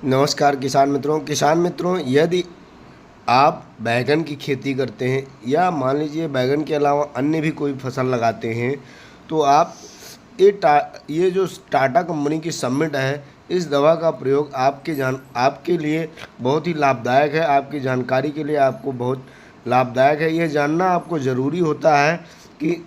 नमस्कार किसान मित्रों, यदि आप बैंगन की खेती करते हैं या मान लीजिए बैंगन के अलावा अन्य भी कोई फसल लगाते हैं, तो आप ये जो टाटा कंपनी की समिट है, इस दवा का प्रयोग आपके लिए बहुत ही लाभदायक है। आपकी जानकारी के लिए आपको बहुत लाभदायक है। यह जानना आपको ज़रूरी होता है कि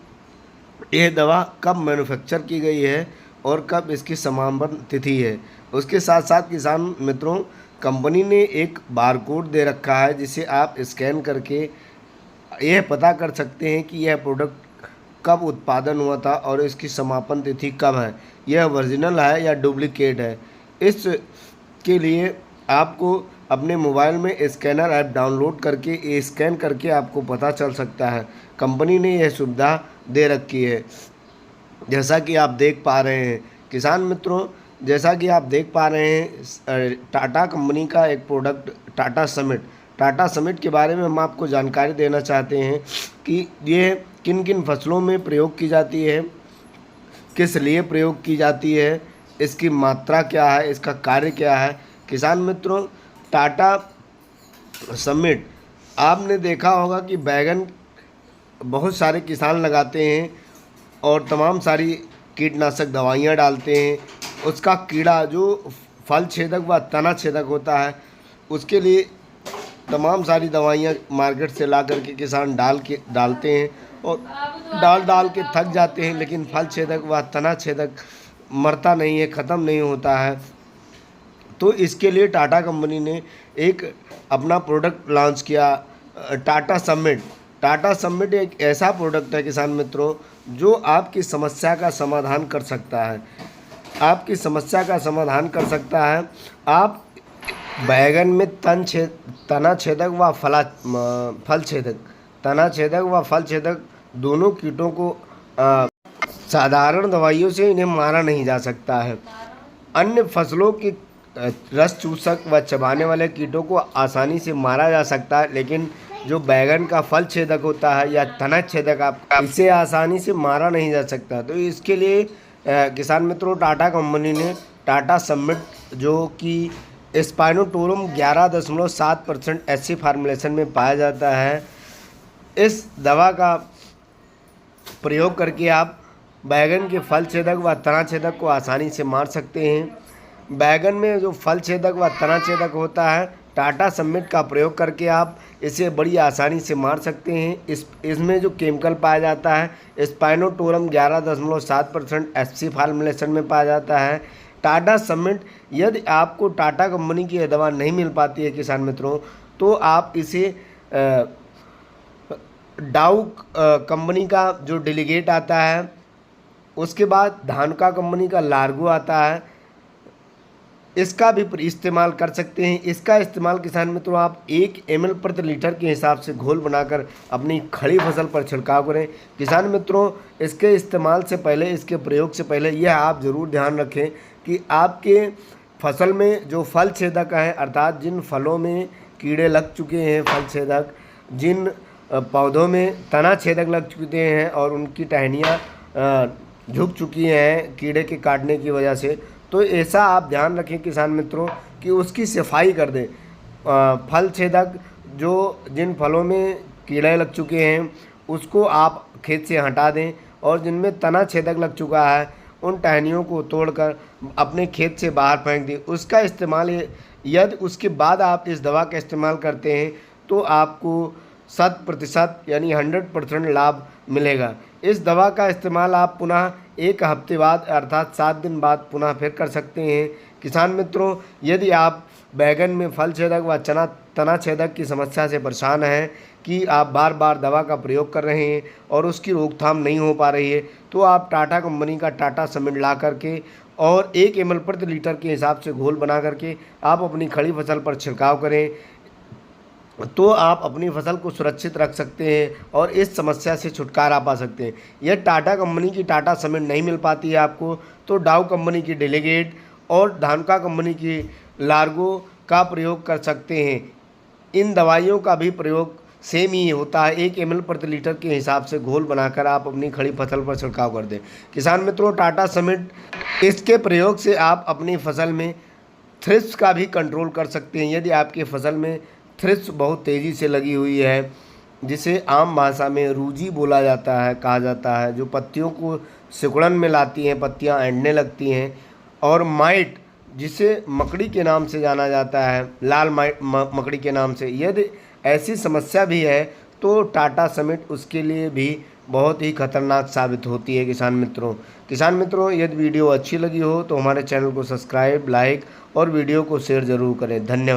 यह दवा कब मैन्युफैक्चर की गई है और कब इसकी समापन तिथि है। उसके साथ साथ किसान मित्रों, कंपनी ने एक बारकोड दे रखा है जिसे आप स्कैन करके यह पता कर सकते हैं कि यह प्रोडक्ट कब उत्पादन हुआ था और इसकी समापन तिथि कब है, यह ओरिजिनल है या डुप्लीकेट है। इस के लिए आपको अपने मोबाइल में स्कैनर ऐप डाउनलोड करके ये स्कैन करके आपको पता चल सकता है। कंपनी ने यह सुविधा दे रखी है। जैसा कि आप देख पा रहे हैं किसान मित्रों, जैसा कि आप देख पा रहे हैं टाटा कंपनी का एक प्रोडक्ट टाटा समिट के बारे में हम आपको जानकारी देना चाहते हैं कि ये किन किन फसलों में प्रयोग की जाती है, किस लिए प्रयोग की जाती है, इसकी मात्रा क्या है, इसका कार्य क्या है। किसान मित्रों, टाटा समिट आपने देखा होगा कि बैगन बहुत सारे किसान लगाते हैं और तमाम सारी कीटनाशक दवाइयाँ डालते हैं। उसका कीड़ा जो फल छेदक व तना छेदक होता है, उसके लिए तमाम सारी दवाइयाँ मार्केट से ला करके किसान डालते हैं और डाल के थक जाते हैं, लेकिन फल छेदक व तना छेदक मरता नहीं है, ख़त्म नहीं होता है। तो इसके लिए टाटा कंपनी ने एक अपना प्रोडक्ट लॉन्च किया, टाटा समिट एक ऐसा प्रोडक्ट है किसान मित्रों जो आपकी समस्या का समाधान कर सकता है। आपकी समस्या का समाधान कर सकता है। आप बैगन में तना छेदक व फल छेदक दोनों कीटों को साधारण दवाइयों से इन्हें मारा नहीं जा सकता है। अन्य फसलों की रस चूसक व चबाने वाले कीटों को आसानी से मारा जा सकता है, लेकिन जो बैगन का फल छेदक होता है या तना छेदक आपका, इसे आसानी से मारा नहीं जा सकता। तो इसके लिए किसान मित्रों, टाटा कंपनी ने टाटा समिट जो कि स्पाइनोटोरम 11.7% एचसी फार्मुलेशन में पाया जाता है, इस दवा का प्रयोग करके आप बैगन के फल छेदक व तना छेदक को आसानी से मार सकते हैं। बैगन में जो फल छेदक व तना छेदक होता है, टाटा समिट का प्रयोग करके आप इसे बड़ी आसानी से मार सकते हैं। इसमें जो केमिकल पाया जाता है स्पाइनोटोरम 11.7% एचसी फार्मुलेशन में पाया जाता है। टाटा समिट, यदि आपको टाटा कंपनी की दवा नहीं मिल पाती है किसान मित्रों, तो आप इसे डाउ कंपनी का जो डेलीगेट आता है, उसके बाद धानुका कंपनी का लार्गो आता है, इसका भी इस्तेमाल कर सकते हैं। इसका इस्तेमाल किसान मित्रों आप 1 ml प्रति लीटर के हिसाब से घोल बनाकर अपनी खड़ी फसल पर छिड़काव करें। किसान मित्रों, इसके इस्तेमाल से पहले, इसके प्रयोग से पहले यह आप ज़रूर ध्यान रखें कि आपके फसल में जो फल छेदक हैं, अर्थात जिन फलों में कीड़े लग चुके हैं फल छेदक, जिन पौधों में तना छेदक लग चुके हैं और उनकी टहनियाँ झुक चुकी हैं कीड़े के काटने की वजह से, तो ऐसा आप ध्यान रखें किसान मित्रों कि उसकी सफाई कर दें। फल छेदक जो जिन फलों में कीड़े लग चुके हैं उसको आप खेत से हटा दें, और जिनमें तना छेदक लग चुका है उन टहनियों को तोड़कर अपने खेत से बाहर फेंक दें। उसका इस्तेमाल, यदि उसके बाद आप इस दवा का इस्तेमाल करते हैं तो आपको 100% यानी 100% लाभ मिलेगा। इस दवा का इस्तेमाल आप पुनः 1 हफ्ते बाद अर्थात 7 दिन बाद पुनः फिर कर सकते हैं। किसान मित्रों, यदि आप बैगन में फल छेदक व तना छेदक की समस्या से परेशान हैं कि आप बार बार दवा का प्रयोग कर रहे हैं और उसकी रोकथाम नहीं हो पा रही है, तो आप टाटा कंपनी का टाटा समिट ला करके और 1 ml प्रति लीटर के हिसाब से घोल बना करके आप अपनी खड़ी फसल पर छिड़काव करें, तो आप अपनी फसल को सुरक्षित रख सकते हैं और इस समस्या से छुटकारा पा सकते हैं। यह टाटा कंपनी की टाटा समिट नहीं मिल पाती है आपको, तो डाउ कंपनी की डेलीगेट और धानुका कंपनी की लार्गो का प्रयोग कर सकते हैं। इन दवाइयों का भी प्रयोग सेम ही होता है। 1 ml प्रति लीटर के हिसाब से घोल बनाकर आप अपनी खड़ी फसल पर छिड़काव कर दें। किसान मित्रों, टाटा समिट, इसके प्रयोग से आप अपनी फसल में थ्रिप्स का भी कंट्रोल कर सकते हैं। यदि आपकी फसल में थ्रिप्स बहुत तेज़ी से लगी हुई है, जिसे आम भाषा में रूजी बोला जाता है, कहा जाता है, जो पत्तियों को सिकुड़न में लाती हैं, पत्तियां ऐंठने लगती हैं, और माइट जिसे मकड़ी के नाम से जाना जाता है, लाल मकड़ी के नाम से, यदि ऐसी समस्या भी है तो टाटा समिट उसके लिए भी बहुत ही खतरनाक साबित होती है। किसान मित्रों, यदि वीडियो अच्छी लगी हो तो हमारे चैनल को सब्सक्राइब, लाइक और वीडियो को शेयर ज़रूर करें। धन्यवाद।